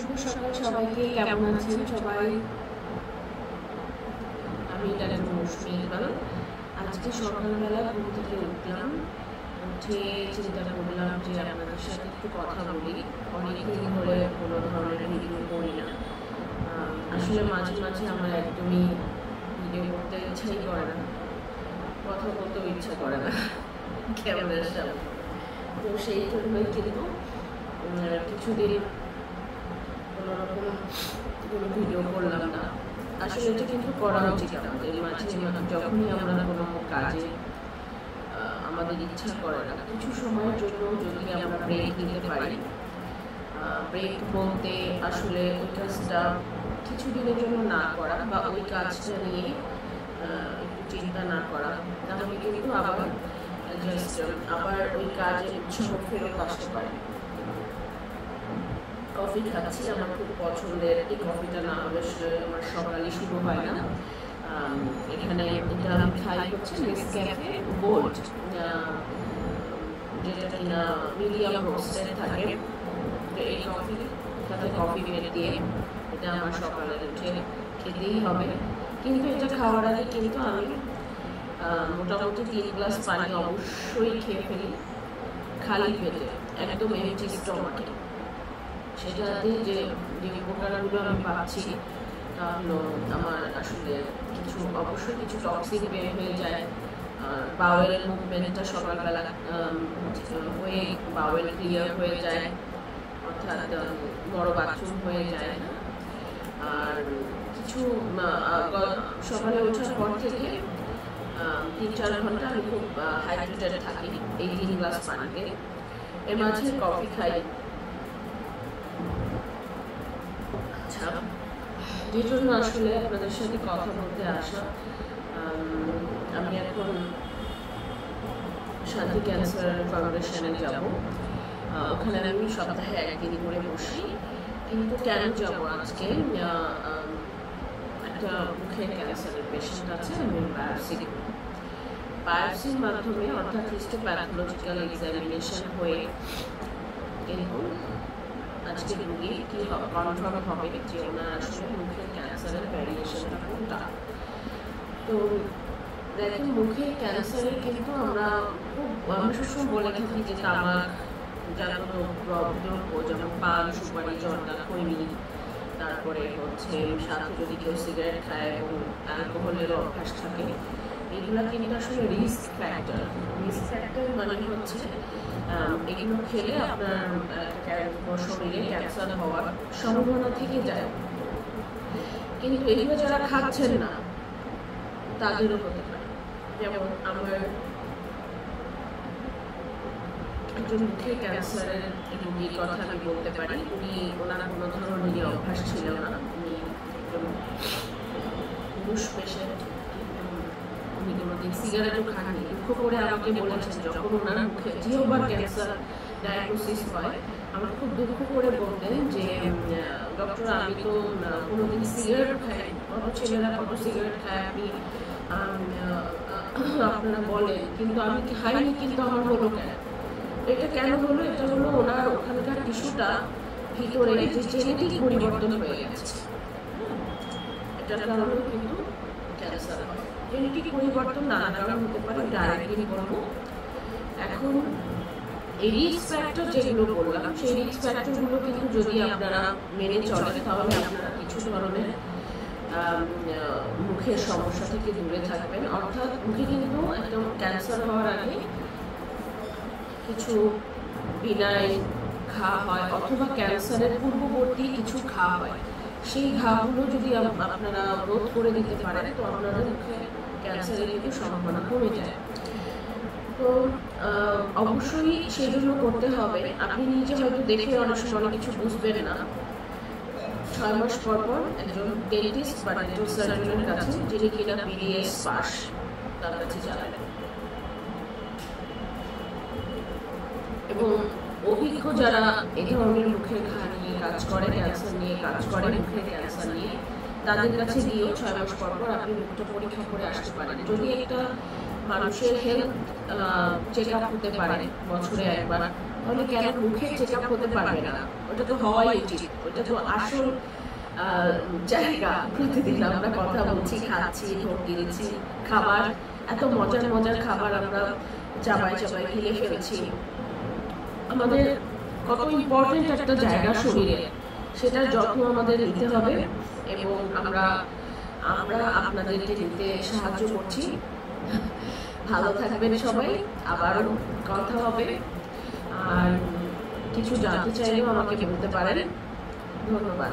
শুভ সকাল সবাইকে। কেমন আছেন সবাই? আমি ডাক্তার মৌসুমী ইকবাল। আজকে সকালবেলা ঘুম থেকে উঠলাম, উঠে চিন্তা করলাম যে আপনাদের সাথে একটু কথা বলি। অনেকদিন ধরে কোনো ধরনের ভিডিও করি না। আসলে মাঝে মাঝে আমার একদমই ভিডিও করতে ইচ্ছাই করে না, কথা বলতেও ইচ্ছা করে না ক্যামেরার সামনে। তো সেই জন্যই কিন্তু কিছুদিন কোনোরকম কোনো ভিডিও করলাম না। আসলে এটা কিন্তু করা উচিত আমাদের। মাঝে যখনই আমরা কোনো কাজে আমাদের ইচ্ছা করে না, কিছু সময়ের জন্য যদি আমরা ব্রেক নিতে পারি, ব্রেক বলতে আসলে ওই কাজটা কিছুদিনের জন্য না করা বা ওই কাজটা নিয়ে একটু চিন্তা না করা, তাহলে কিন্তু আবার ওই কাজে উৎসাহ ফেরত আসতে পারে। কফি খাচ্ছি, আমার খুব পছন্দের। এই কফিটা না হলে আমার সকালে শুরু হয় না। এখানে এটা আমি খাই হচ্ছে নেসক্যাফে গোল্ড, যেটা কিনা মিডিয়াম রোস্টেড থাকে। তো এই কফি সাথে কফি মেট দিয়ে এটা আমার সকালে উঠে খেতেই হবে। কিন্তু এটা খাওয়ার আগে কিন্তু আমি মোটামুটি 3 গ্লাস পানি অবশ্যই খেয়ে ফেলি, খালি পেটে, একদম এমটি স্টমাকে। সেটাতে যে উপকারগুলো আমি পাচ্ছি তা হলো আমার আসলে অবশ্যই কিছু টক্সিক বের হয়ে যায়। বাওয়েলের মুভমেন্টটা সকালবেলা হয়ে বাওয়েল ক্লিয়ার হয়ে যায়, অর্থাৎ বড় বাথরুম হয়ে যায়। আর কিছু সকালে ওঠার পর থেকে 3-4 ঘন্টা আমি খুব হাইড্রেটেড থাকি এই 3 গ্লাস পানিতে। এর মাঝে কফি খাই। যে জন্য আসলে আপনাদের সাথে কথা বলতে আসা। আমি এখন শান্তি ক্যান্সার ফাউন্ডেশনে যাব। ওখানে আমি সপ্তাহে একদিন করে বসি। কিন্তু কেন যাব আজকে? একটা মুখের ক্যান্সারের পেশেন্ট আছে, আমি বায়োপসির মাধ্যমে অর্থাৎ হিস্টোপ্যাথোলজিক্যাল এক্সামিনেশন হয়ে কিন্তু আজকে রুগী কি কনফার্ম হবে যে ওনার আসলে মুখের ক্যান্সারের ভ্যারিয়েশনটা কোনটা। তো দেখেন, মুখের ক্যান্সারে কিন্তু আমরা সবসময় বলে থাকি যে তামাক জাত দ্রব্য যেমন পান, সুপারি, জর্দা, খৈনি, তারপরে হচ্ছে সাথে যদি কেউ সিগারেট খায় এবং অ্যালকোহলের অভ্যাস থাকে, এগুলো কিন্তু আসলে রিস্ক ফ্যাক্টর। রিস্ক ফ্যাক্টর মানে হচ্ছে এগুলো খেলে আপনার শরীরে ক্যান্সার হওয়ার সম্ভাবনা থেকে যায়। কিন্তু এগুলো যারা খাচ্ছেন না তাদেরও হতে পারে। যেমন আমার একজন মুখের ক্যান্সারের রোগীর কথা আমি বলতে পারি। ওনার কোনো ধরনের অভ্যাস ছিল না। উনি একজন পুরুষ পেশেন্ট, উনি কোনোদিন সিগারেটও খাননি। দুঃখ করে আমাকে বলেছেন, যখন ওনার মুখে জিহ্বার ক্যান্সার ডায়াগনোসিস হয়, আমার খুব দুঃখ করে বলতেন যে ডক্টর, আমি তো কোনোদিন সিগারেট খাই, কত ছেলেরা কত সিগারেট খায় আপনি আপনারা বলেন, কিন্তু আমি খাইনি, কিন্তু আমার হলো কেন? এটা কেন হলো? এটা হলো ওনার ওখানকার টিস্যুটা ভিতরে যে জেনেটিক পরিবর্তন হয়ে গেছে। এটার কারণে কিন্তু ক্যান্সার হয়। জেনেটিক পরিবর্তন নানা কারণ হতে পারে, ডাইরেক্টলি বলবো। এখন এই রিস্ক ফ্যাক্টর যেগুলো বললাম, সেই রিস্ক ফ্যাক্টরগুলো কিন্তু যদি আপনারা মেনে চলেন, তাহলে আপনারা কিছু ধরনের মুখের সমস্যা থেকে দূরে থাকবেন। অর্থাৎ মুখে কিন্তু একদম ক্যান্সার হওয়ার আগে কিছু বিনাইন ঘা হয়, অথবা ক্যান্সারের পূর্ববর্তী কিছু ঘা হয়। সেই ঘাগুলো যদি আপনারা রোধ করে দিতে পারেন, তো আপনাদের মুখে ক্যান্সারের কিন্তু সম্ভাবনা কমে যায়। তো অবশ্যই সেজন্য করতে হবে। আপনি নিজে হয়তো দেখে অনেক সময় কিছু বুঝবেন না। 6 মাস পর পর একজন ডেন্টিস্ট বা ডেন্টাল সার্জনের কাছে, যিনি কিনা BDS পাস, তার কাছে যাবেন। এবং অভিজ্ঞ যারা এই ধরনের মুখের ঘা নিয়ে কাজ করে, ক্যান্সার নিয়ে কাজ করে, মুখের ক্যান্সার নিয়ে, তাদের কাছে গিয়েও 6 মাস পর পর আপনি মুখটা পরীক্ষা করে আসতে পারেন। যদি একটা মানুষের হেলথ চেক আপ হতে পারে বছরে একবার, তাহলে কেন মুখে চেক আপ হতে পারবে না? ওটা তো হওয়াই উচিত, ওটা তো আসল জায়গা। প্রতিদিন আমরা কথা বলছি, খাচ্ছি, ঢোক গিলছি, খাবার, এত মজার মজার খাবার আমরা চাবাই চাবাই গিলে ফেলছি। আমাদের কত ইম্পর্টেন্ট একটা জায়গা শরীরে, সেটার যত্ন আমাদের নিতে হবে এবং আমরা আপনাদেরকে নিতে সাহায্য করছি। ভালো থাকবেন সবাই, আবারও কথা হবে। আর কিছু জানতে চাইলেও আমাকে বলতে পারেন। ধন্যবাদ।